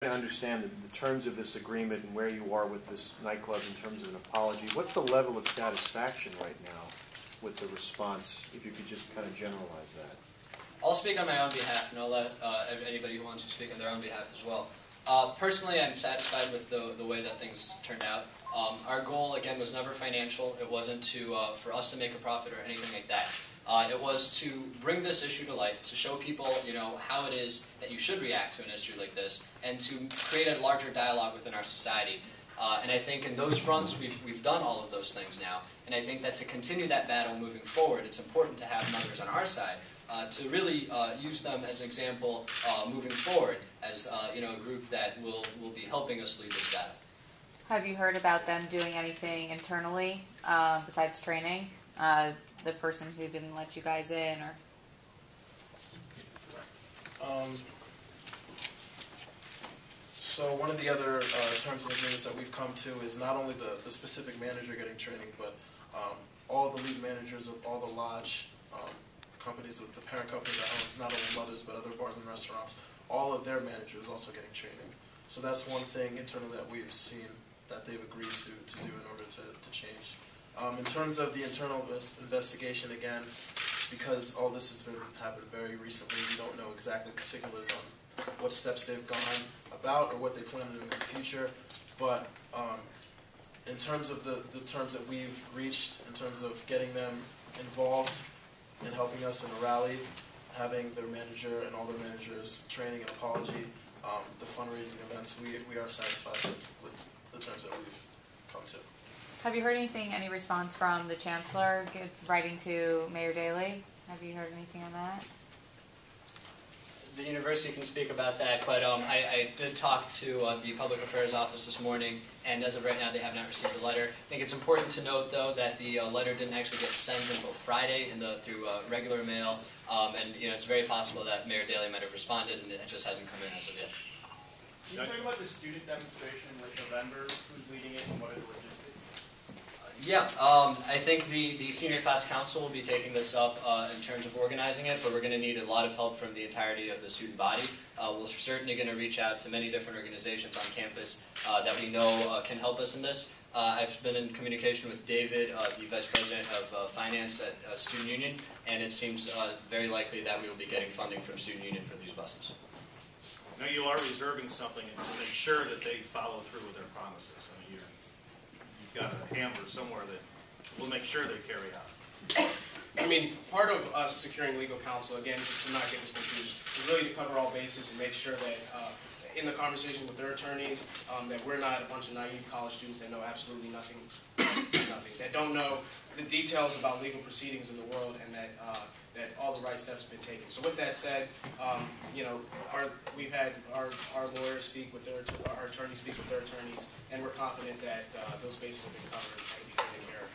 To understand the terms of this agreement and where you are with this nightclub in terms of an apology, what's the level of satisfaction right now with the response, if you could just kind of generalize that? I'll speak on my own behalf, and I'll let anybody who wants to speak on their own behalf as well. Personally, I'm satisfied with the way that things turned out. Our goal, again, was never financial. It wasn't for us to make a profit or anything like that. It was to bring this issue to light, to show people, how it is that you should react to an issue like this, and to create a larger dialogue within our society. And I think in those fronts, we've done all of those things now. And I think that to continue that battle moving forward, it's important to have mothers on our side to really use them as an example moving forward as a group that will be helping us lead this battle. Have you heard about them doing anything internally besides training? The person who didn't let you guys in, or? So one of the other terms and agreements that we've come to is not only the specific manager getting training, but all the lead managers of all the lodge companies, the parent company that owns not only Mothers but other bars and restaurants, all of their managers also getting training. So that's one thing internally that we've seen that they've agreed to do in order to change. In terms of the internal investigation, again, because all this has happened very recently, we don't know exactly particulars on what steps they've gone about or what they plan to do in the future. But in terms of the terms that we've reached, in terms of getting them involved in helping us in a rally, having their manager and all their managers training and apology, the fundraising events, we are satisfied with the terms that we've come to. Have you heard any response from the Chancellor writing to Mayor Daley? Have you heard anything on that? The university can speak about that, but I did talk to the Public Affairs Office this morning, and as of right now they have not received a letter. I think it's important to note, though, that the letter didn't actually get sent until Friday through regular mail, and it's very possible that Mayor Daley might have responded, and it just hasn't come in as of yet. Can you talk about the student demonstration in November? Who's leading it and what are the logistics? Yeah, I think the senior class council will be taking this up in terms of organizing it, but we're going to need a lot of help from the entirety of the student body. We're certainly going to reach out to many different organizations on campus that we know can help us in this. I've been in communication with David, the Vice President of Finance at Student Union, and it seems very likely that we will be getting funding from Student Union for these buses. Now you are reserving something to make sure that they follow through with their promises. I mean, you've got a hammer somewhere that will make sure they carry out. I mean, part of us securing legal counsel, again, just to not get this confused, is really to cover all bases and make sure that in the conversation with their attorneys, that we're not a bunch of naive college students that know absolutely nothing, that don't know the details about legal proceedings in the world, and that all the right steps have been taken. So with that said, we've had our lawyers speak with our attorneys speak with their attorneys, and we're confident that those bases have been covered and be taken care of.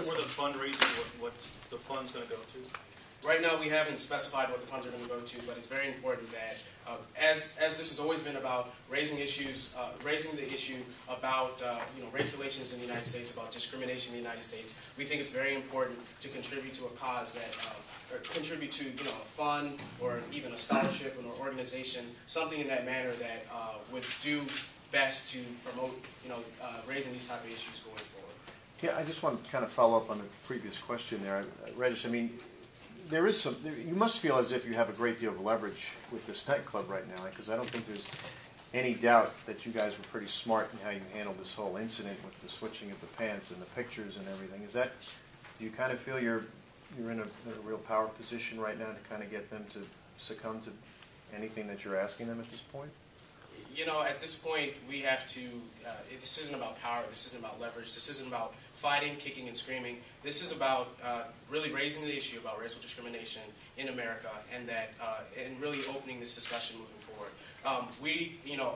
What the fundraising, what the fund's going to go to? Right now, we haven't specified what the funds are going to go to, but it's very important that, as this has always been about raising issues, raising the issue about race relations in the United States, about discrimination in the United States, we think it's very important to contribute to a cause that, or contribute to a fund or even a scholarship or an organization, something in that manner that would do best to promote raising these type of issues going forward. Yeah, I just want to kind of follow up on the previous question there. Regis, I mean, there is you must feel as if you have a great deal of leverage with this nightclub right now, because I don't think there's any doubt that you guys were pretty smart in how you handled this whole incident with the switching of the pants and the pictures and everything. Do you kind of feel you're in a real power position right now to kind of get them to succumb to anything that you're asking them at this point? At this point, we have to, this isn't about power, this isn't about leverage, this isn't about fighting, kicking, and screaming. This is about really raising the issue about racial discrimination in America, and and really opening this discussion moving forward.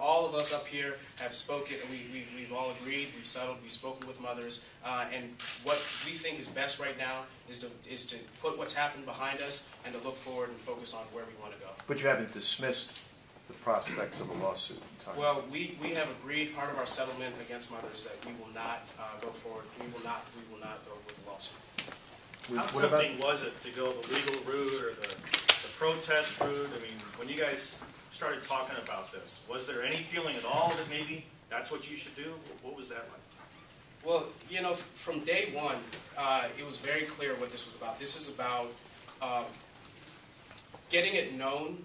All of us up here have spoken, we've all agreed, we've settled, we've spoken with mothers, and what we think is best right now is to put what's happened behind us and to look forward and focus on where we want to go. But you haven't dismissed the prospects of a lawsuit? Well, we have agreed, part of our settlement against mothers, that we will not go forward. We will not go with the lawsuit. How tempting was it to go the legal route or the protest route? I mean, when you guys started talking about this, was there any feeling at all that maybe that's what you should do? What was that like? Well, you know, from day one, it was very clear what this was about. This is about getting it known.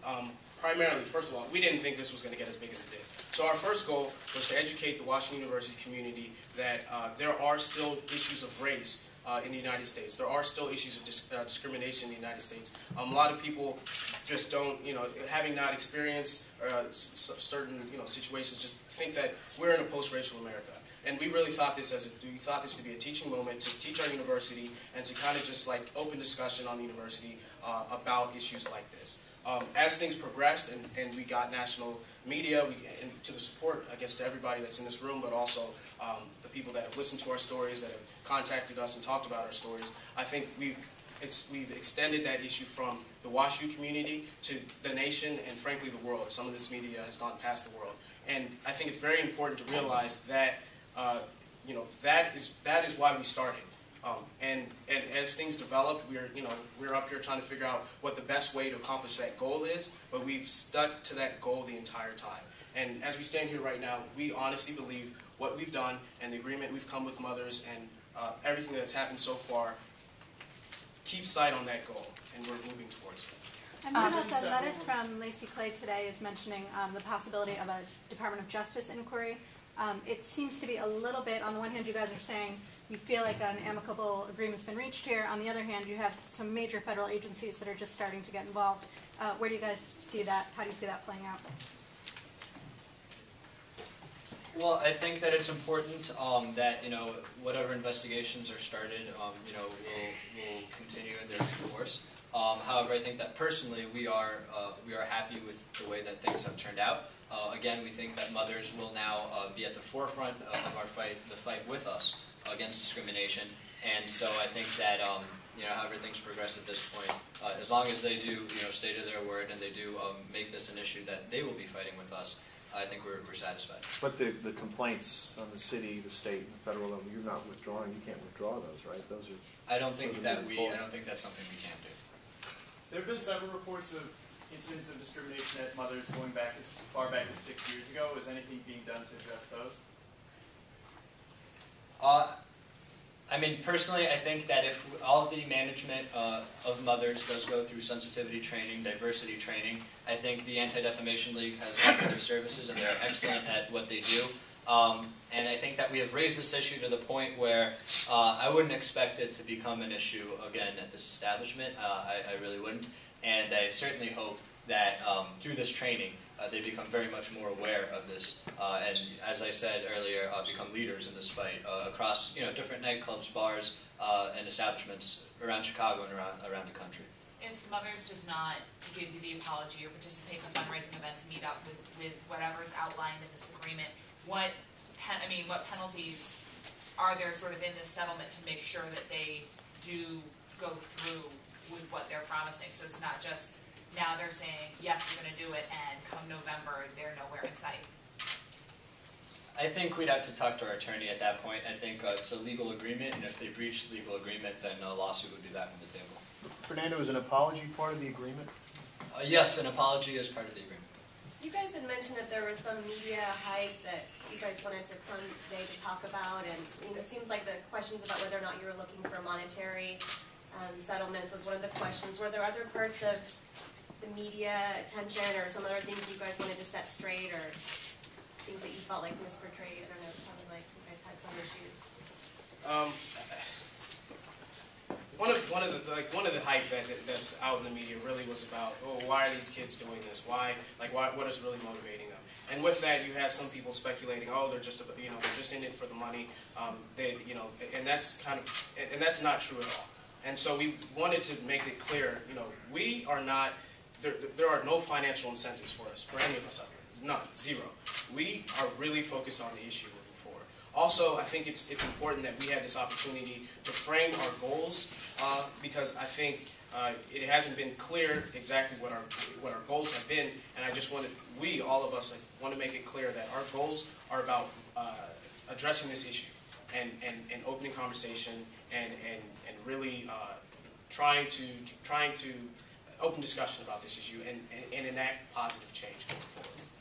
Primarily, first of all, we didn't think this was going to get as big as it did. So our first goal was to educate the Washington University community that there are still issues of race in the United States. There are still issues of discrimination in the United States. A lot of people just don't, you know, having not experienced certain, you know, situations, just think that we're in a post-racial America. And we really thought this to be a teaching moment to teach our university and to kind of just like open discussion on the university about issues like this. As things progressed and we got national media, and to the support, I guess, to everybody that's in this room, but also the people that have listened to our stories, that have contacted us and talked about our stories, I think we've extended that issue from the WashU community to the nation and, frankly, the world. Some of this media has gone past the world. And I think it's very important to realize that, you know, that is why we started. And as things developed, we're up here trying to figure out what the best way to accomplish that goal is, but we've stuck to that goal the entire time. And as we stand here right now, we honestly believe what we've done and the agreement we've come with mothers and everything that's happened so far keeps sight on that goal, and we're moving towards it. And what about the letter from Lacey Clay today is mentioning the possibility of a Department of Justice inquiry. It seems to be a little bit, on the one hand you guys are saying you feel like an amicable agreement's been reached here. On the other hand, you have some major federal agencies that are just starting to get involved. Where do you guys see that? How do you see that playing out? Well, I think that it's important that, you know, whatever investigations are started, you know, will continue in their due course. However, I think that personally we are happy with the way that things have turned out. Again, we think that mothers will now be at the forefront of our fight, the fight with us against discrimination. And so I think that, you know, however things progress at this point, as long as they do, you know, stay to their word and they do make this an issue that they will be fighting with us, I think we're satisfied. But the complaints on the city, the state, and the federal level, you're not withdrawing. You can't withdraw those, right? Those are. I don't think that's something we can do. There have been several reports of incidents of discrimination at mothers going back as far back as 6 years ago. Is anything being done to address those? I mean, personally, I think that if all of the management of mothers does go through sensitivity training, diversity training, I think the Anti-Defamation League has offered their services and they're excellent at what they do. And I think that we have raised this issue to the point where I wouldn't expect it to become an issue again at this establishment. I really wouldn't. And I certainly hope that through this training, they become very much more aware of this, and as I said earlier, become leaders in this fight across, you know, different nightclubs, bars, and establishments around Chicago and around the country. If Mothers does not give you the apology or participate in the fundraising events, meet up with whatever's outlined in this agreement, what penalties are there sort of in this settlement to make sure that they do go through with what they're promising? So it's not just now they're saying, yes, we're going to do it, and come November, they're nowhere in sight. I think we'd have to talk to our attorney at that point. I think it's a legal agreement, and if they breach the legal agreement, then a lawsuit would be back on the table. Fernando, is an apology part of the agreement? Yes, an apology is part of the agreement. You guys had mentioned that there was some media hype that you guys wanted to come today to talk about, and you know, it seems like the questions about whether or not you were looking for monetary settlements was one of the questions. Were there other parts of the media attention or some other things you guys wanted to set straight, or things that you felt like misportrayed? I don't know, it sounded like you guys had some issues. One of the hype that's out in the media really was about, oh, why are these kids doing this? What is really motivating them? And with that, you have some people speculating, oh, they're just in it for the money. And that's not true at all. And so we wanted to make it clear, you know, we are not. There are no financial incentives for us, for any of us out here. None, zero. We are really focused on the issue moving forward. Also, I think it's important that we had this opportunity to frame our goals because I think it hasn't been clear exactly what our goals have been, and I just wanted, all of us, want to make it clear that our goals are about addressing this issue and opening conversation and really trying to open discussion about this issue and enact positive change going forward.